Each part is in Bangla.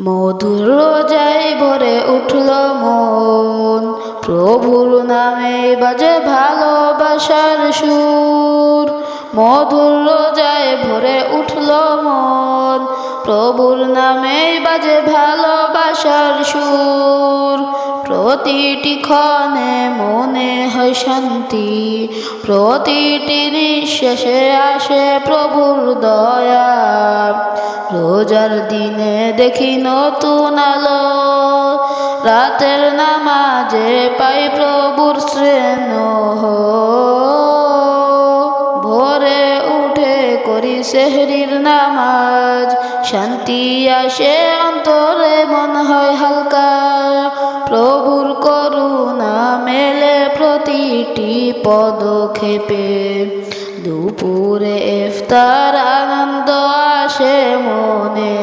মধুর রোজায় ভরে উঠল মন, প্রভুর নামে বাজে ভালোবাসার সুর। মধুর রোজায় ভরে উঠল মন, প্রভুর নামে বাজে ভালোবাসার সুর। প্রতিটি ক্ষণে মনে হয় শান্তি, প্রতিটি নিঃশ্বাসে আসে প্রভুর দয়া। রোজার দিনে দেখি নতুন আলো, রাতের নামাজে পাই প্রভুর স্নেহ। ভোরে উঠে করি সেহরির নামাজ, শান্তি আসে অন্তরে মন হয় হালকা। প্রভুর করুণা মেলে প্রতিটি পদক্ষেপে, দুপুরে ইফতার আনন্দ আসে মনে।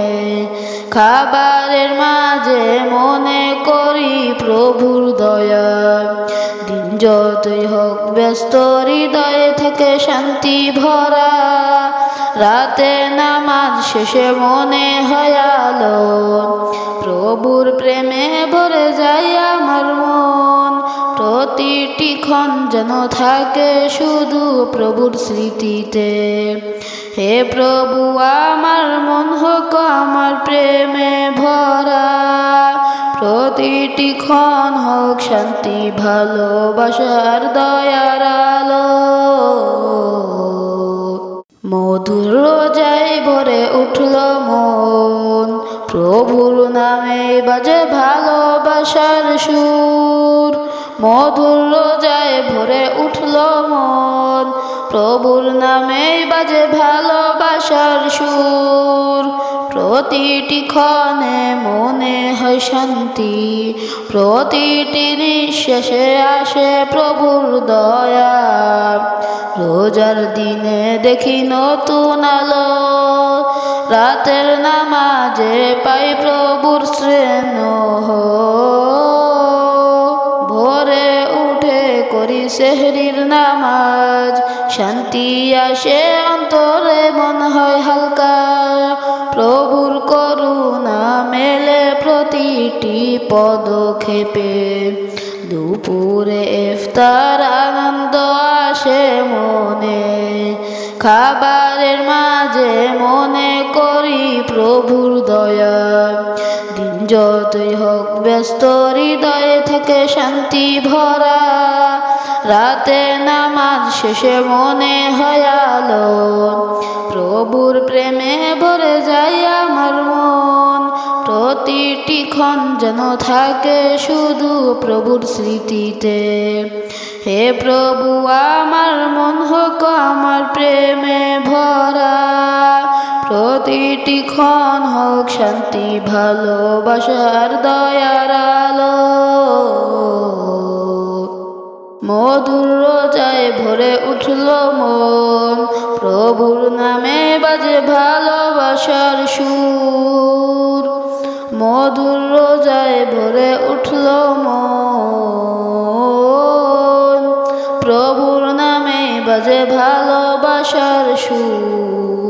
খাবারের মাঝে মনে করি প্রভুর দয়া, দিন যতই হোক ব্যস্ত হৃদয়ে থেকে শান্তি ভরা। রাতে নামাজ শেষে মনে হয় আলো, প্রভুর প্রেমে ভরে যায় আমার মন। প্রতিটি ক্ষণ যেন থাকে শুধু প্রভুর স্মৃতিতে। হে প্রভু আমার মন হোক আমার প্রেমে ভরা, প্রতিটি ক্ষণ হোক শান্তি ভালোবাসার দয়ার আলো। মধুর রোজায় ভরে উঠল মন, প্রভুর নামে বাজে ভালোবাসার সুর। মধুর রোজায় ভরে উঠল মন, প্রভুর নামে বাজে ভালোবাসার সুর। প্রতিটি ক্ষণে মনে হয় শান্তি, প্রতিটি নিঃশ্বাসে আসে প্রভুর দয়া। রোজার দিনে দেখি নতুন আলো, রাতের নামাজে পাই প্রভুর স্নেহ। ভোরে উঠে করি সেহরির নামাজ, শান্তি আসে অন্তরে মন হয় হালকা। প্রভুর করুণা মেলে প্রতিটি পদক্ষেপে, দুপুরে ইফতার আনন্দ আসে মনে। খাবারের মাঝে মনে করি প্রভুর দয়া, দিন যতই হোক ব্যস্ত হৃদয়ে থেকে শান্তি ভরা। রাতে নামাজ শেষে মনে হয় আলো, প্রভুর প্রেমে ভরে যায় আমার মন। প্রতিটি ক্ষণ যেন থাকে শুধু প্রভুর স্মৃতিতে। হে প্রভু আমার মন হোক আমার প্রেমে ভরা, প্রতিটি ক্ষণ হোক শান্তি ভালোবাসার দয়ার আলো। মধুর রোজায় ভরে উঠল মন, প্রভুর নামে বাজে ভালোবাসার সুর। মধুর রোজায় ভরে উঠল মন, প্রভুর নামে বাজে ভালোবাসার সুর।